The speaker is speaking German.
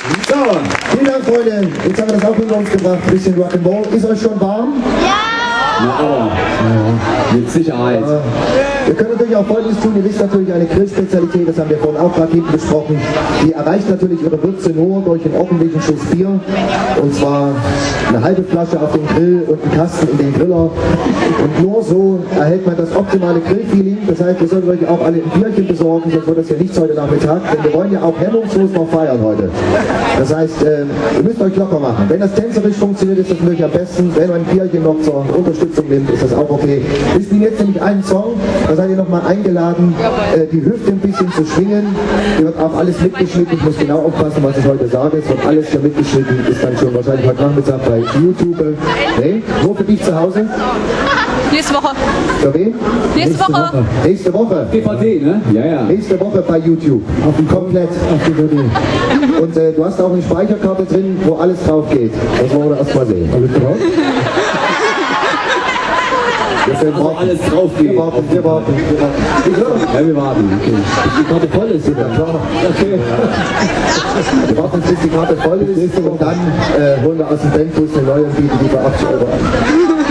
So, vielen Dank, Freunde. Jetzt haben wir das auch hinter uns gebracht. Ein bisschen Rock'n'Roll. Ist euch schon warm? Na, aber, mit Sicherheit. Wir können natürlich auch Folgendes tun. Ihr wisst natürlich eine Grillspezialität, das haben wir vorhin auch gerade hinten besprochen. Die erreicht natürlich ihre Würze nur durch einen ordentlichen Schuss Bier. Und zwar eine halbe Flasche auf den Grill und einen Kasten in den Griller. Und nur so erhält man das optimale Grillfeeling. Das heißt, wir sollten euch auch alle ein Bierchen besorgen, sonst wird das ja nichts heute Nachmittag. Denn wir wollen ja auch hemmungslos noch feiern heute. Das heißt, ihr müsst euch locker machen. Wenn das tänzerisch funktioniert, ist das natürlich am besten. Wenn man ein Bierchen noch zur Unterstützung nimmt, ist das auch okay. Wir spielen jetzt nämlich einen Song. Da seid ihr nochmal eingeladen, die Hüfte ein bisschen zu schwingen. Hier wird auch alles mitgeschnitten. Ich muss genau aufpassen, was ich heute sage. Es wird alles hier mitgeschnitten. Ist dann schon wahrscheinlich heute Nachmittag bei YouTube. Nee, nur für dich zu Hause. Nächste Woche. Für wen? Nächste Woche. Nächste Woche. DVD, ne? Ja, ja. Nächste Woche bei YouTube. Komplett. Und du hast auch eine Speicherkarte drin, wo alles drauf geht. Das wollen wir erst mal sehen. Alles drauf? Also alles drauf geht. Wir warten. Ja, wir warten. Okay. Die Karte voll ist, ja klar. Okay. Wir warten, bis die Karte voll ist und dann holen wir aus dem Bankbus eine neue und bieten die für 80 € an.